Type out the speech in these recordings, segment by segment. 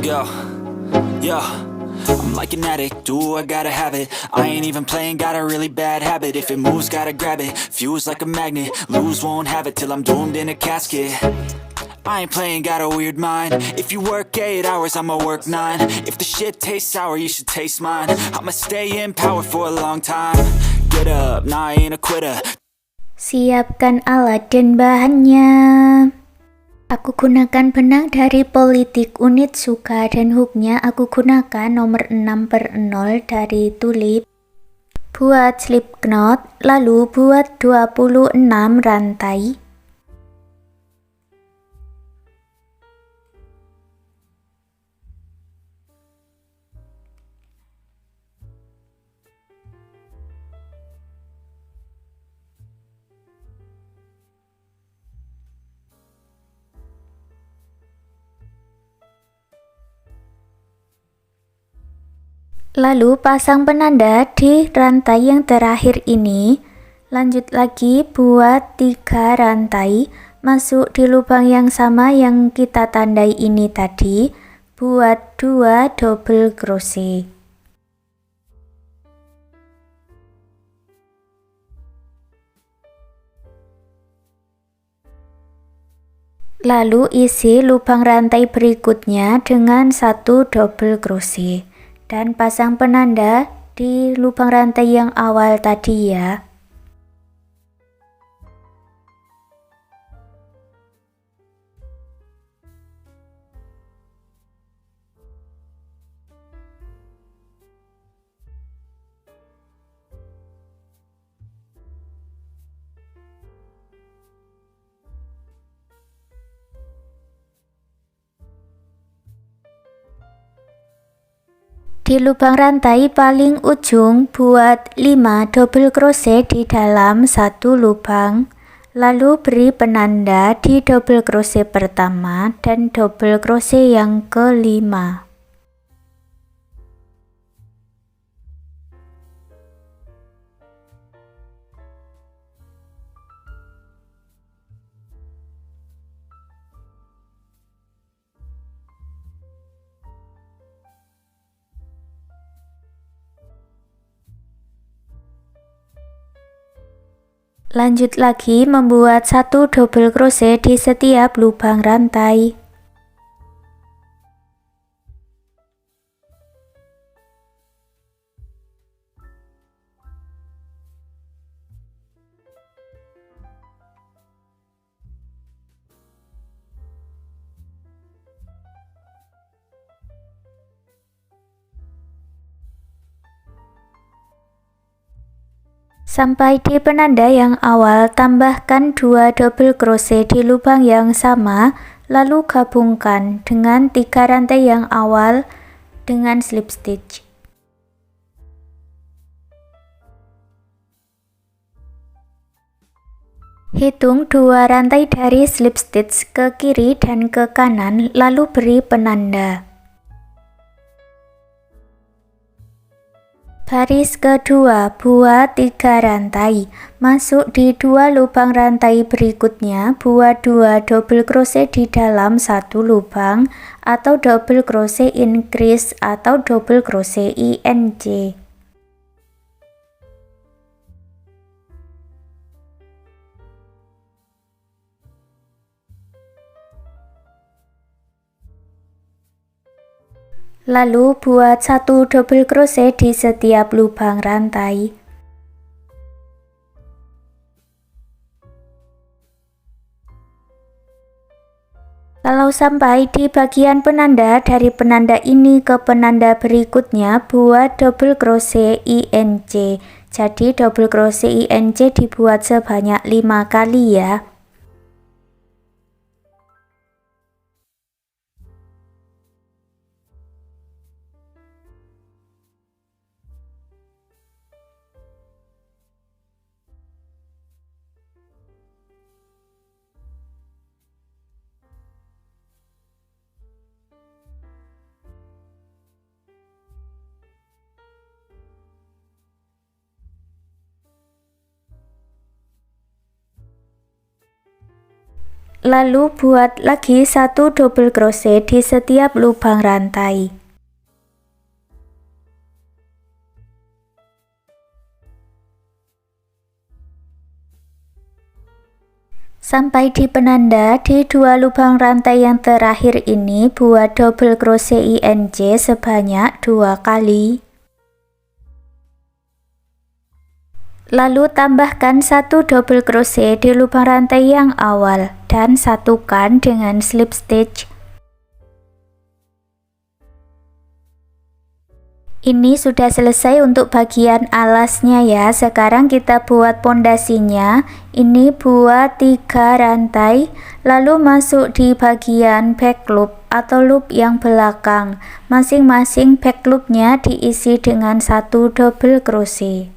go. Yo, I'm like an addict, do I gotta have it. I ain't even playing, got a really bad habit. If it moves, gotta grab it, fuse like a magnet. Lose, won't have it till I'm doomed in a casket. I ain't playing, got a weird mind. If you work 8 hours, I'ma work 9. If the shit tastes sour, you should taste mine. I'ma stay in power for a long time. Get up, nah, I ain't a quitter. Siapkan alat dan bahannya. Aku gunakan benang dari Politik unit suka dan hooknya aku gunakan nomor 6/0 dari Tulip. Buat slip knot, lalu buat 26 rantai. Lalu pasang penanda di rantai yang terakhir ini. Lanjut lagi buat 3 rantai, masuk di lubang yang sama yang kita tandai ini tadi, buat 2 double crochet. Lalu isi lubang rantai berikutnya dengan 1 double crochet. Dan pasang penanda di lubang rantai yang awal tadi ya. Di lubang rantai paling ujung buat 5 double crochet di dalam 1 lubang, lalu beri penanda di double crochet pertama dan double crochet yang kelima. Lanjut lagi membuat 1 double crochet di setiap lubang rantai. Sampai di penanda yang awal, tambahkan 2 double crochet di lubang yang sama, lalu gabungkan dengan 3 rantai yang awal dengan slip stitch. Hitung 2 rantai dari slip stitch ke kiri dan ke kanan, lalu beri penanda. Baris kedua buat 3 rantai, masuk di 2 lubang rantai berikutnya, buat 2 double crochet di dalam 1 lubang atau double crochet increase atau double crochet INC. Lalu buat 1 double crochet di setiap lubang rantai. Kalau sampai di bagian penanda, dari penanda ini ke penanda berikutnya buat double crochet INC. Jadi double crochet INC dibuat sebanyak 5 kali ya. Lalu buat lagi 1 double crochet di setiap lubang rantai. Sampai di penanda di 2 lubang rantai yang terakhir ini buat double crochet INC sebanyak 2 kali. Lalu tambahkan 1 double crochet di lubang rantai yang awal dan satukan dengan slip stitch. Ini sudah selesai untuk bagian alasnya ya. Sekarang kita buat pondasinya. Ini buat 3 rantai, lalu masuk di bagian back loop atau loop yang belakang. Masing-masing back loopnya diisi dengan 1 double crochet.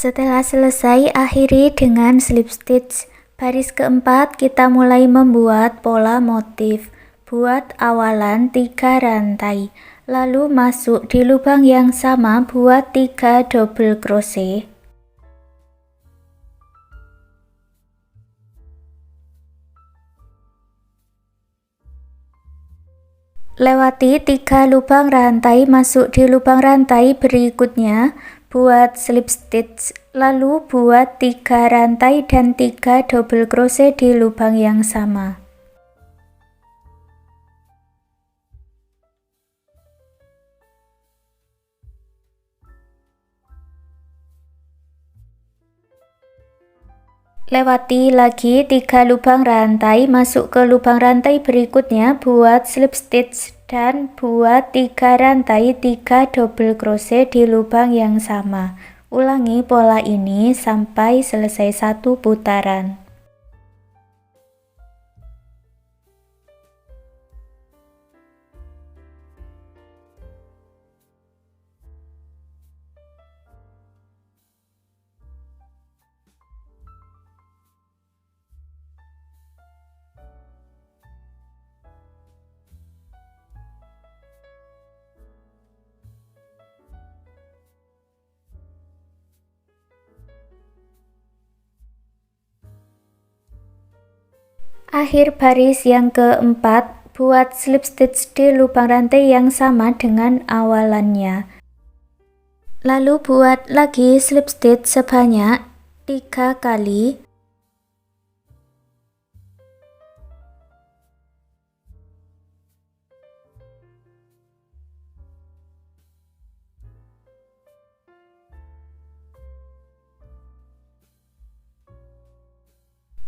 Setelah selesai, akhiri dengan slip stitch. Baris keempat kita mulai membuat pola motif. Buat awalan 3 rantai, lalu masuk di lubang yang sama buat 3 double crochet. Lewati 3 lubang rantai, masuk di lubang rantai berikutnya, buat slip stitch, lalu buat 3 rantai dan 3 double crochet di lubang yang sama. Lewati lagi 3 lubang rantai, masuk ke lubang rantai berikutnya, buat slip stitch dan buat 3 rantai 3 double crochet di lubang yang sama. Ulangi pola ini sampai selesai 1 putaran. Akhir baris yang keempat, buat slip stitch di lubang rantai yang sama dengan awalannya. Lalu buat lagi slip stitch sebanyak 3 kali.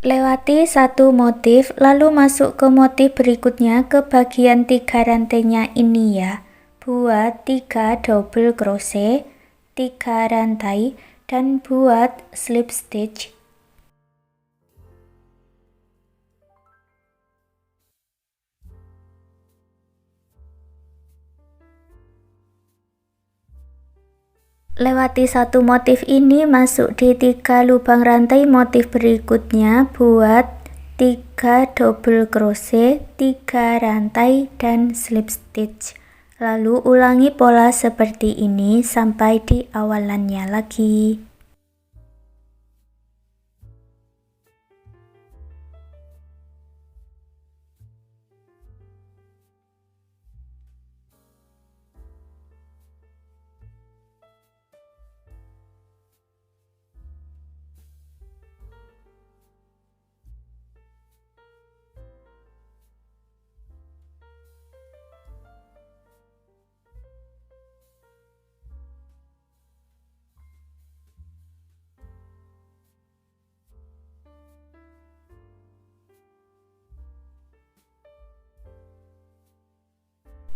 Lewati 1 motif, lalu masuk ke motif berikutnya ke bagian 3 rantainya ini ya. Buat 3 double crochet, 3 rantai, dan buat slip stitch. Lewati 1 motif ini, masuk di 3 lubang rantai motif berikutnya, buat 3 double crochet, 3 rantai, dan slip stitch. Lalu ulangi pola seperti ini sampai di awalannya lagi.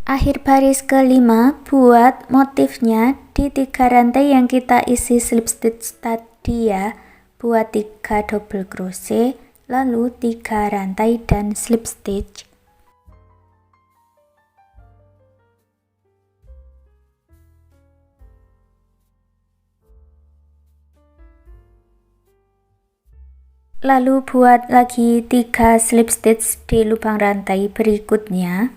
Akhir baris kelima, buat motifnya di 3 rantai yang kita isi slip stitch tadi ya. Buat 3 double crochet, lalu 3 rantai dan slip stitch. Lalu buat lagi 3 slip stitch di lubang rantai berikutnya.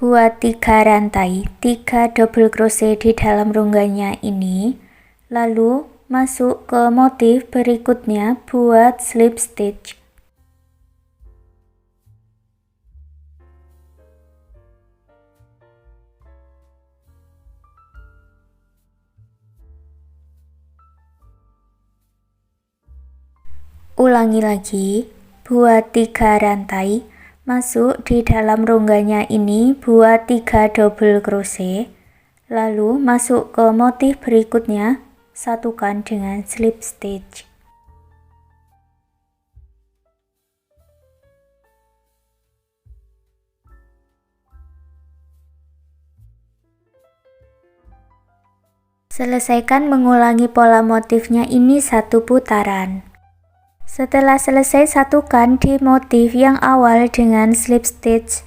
Buat 3 rantai, 3 double crochet di dalam rongganya ini, lalu masuk ke motif berikutnya buat slip stitch. Ulangi lagi, buat 3 rantai, masuk di dalam rongganya ini buat 3 double crochet, lalu masuk ke motif berikutnya, satukan dengan slip stitch. Selesaikan mengulangi pola motifnya ini 1 putaran. Setelah selesai, satukan di motif yang awal dengan slip stitch.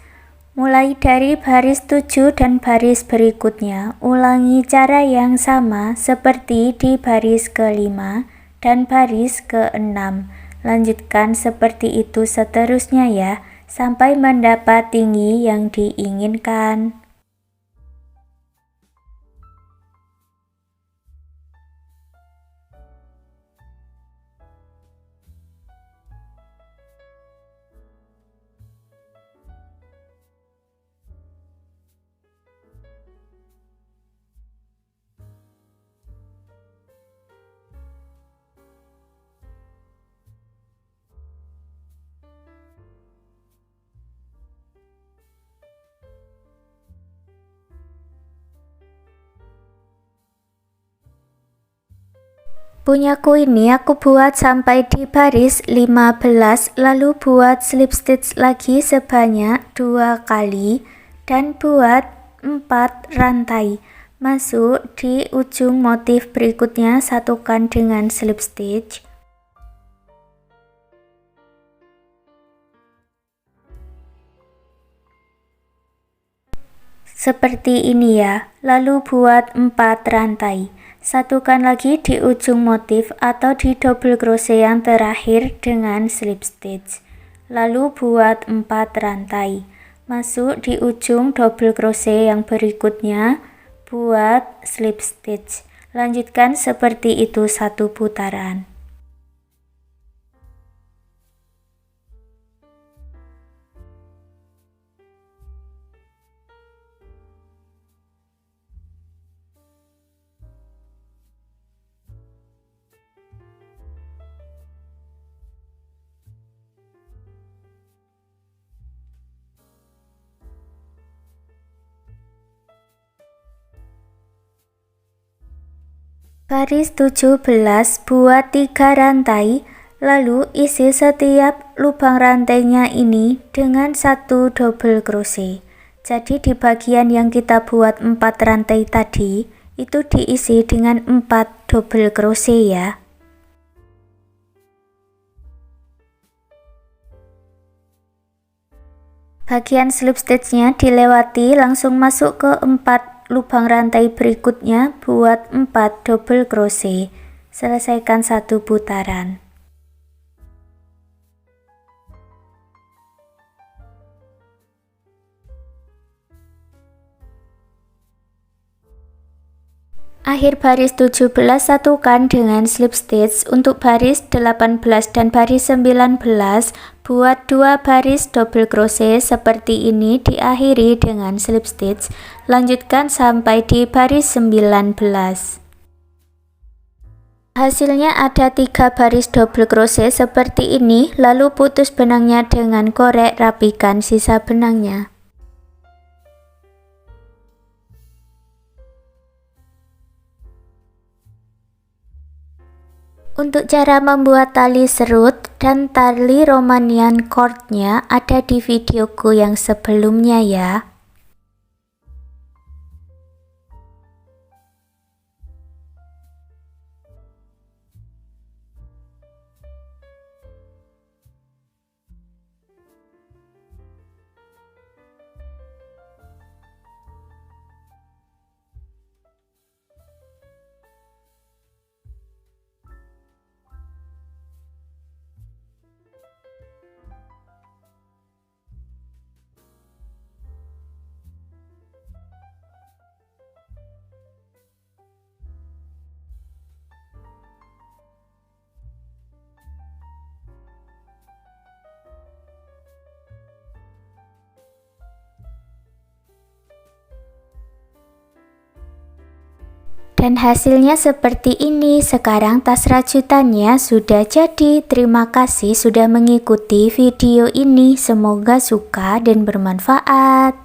Mulai dari baris 7 dan baris berikutnya, ulangi cara yang sama seperti di baris ke-5 dan baris ke-6. Lanjutkan seperti itu seterusnya ya, sampai mendapat tinggi yang diinginkan. Punyaku ini aku buat sampai di baris 15, lalu buat slip stitch lagi sebanyak 2 kali dan buat 4 rantai. Masuk di ujung motif berikutnya, satukan dengan slip stitch. Seperti ini ya, lalu buat 4 rantai. Satukan lagi di ujung motif atau di double crochet yang terakhir dengan slip stitch. Lalu buat 4 rantai. Masuk di ujung double crochet yang berikutnya, buat slip stitch. Lanjutkan seperti itu 1 putaran. Baris 17, buat 3 rantai, lalu isi setiap lubang rantainya ini dengan 1 double crochet. Jadi di bagian yang kita buat 4 rantai tadi, itu diisi dengan 4 double crochet ya. Bagian slip stitchnya dilewati, langsung masuk ke 4 lubang rantai berikutnya buat 4 double crochet. Selesaikan 1 putaran. Akhir baris 17, satukan dengan slip stitch. Untuk baris 18 dan baris 19, buat 2 baris double crochet seperti ini, diakhiri dengan slip stitch. Lanjutkan sampai di baris 19. Hasilnya ada 3 baris double crochet seperti ini, lalu putus benangnya dengan korek, rapikan sisa benangnya. Untuk cara membuat tali serut dan tali Romanian cordnya ada di videoku yang sebelumnya ya. Dan hasilnya seperti ini. Sekarang tas rajutannya sudah jadi. Terima kasih sudah mengikuti video ini. Semoga suka dan bermanfaat.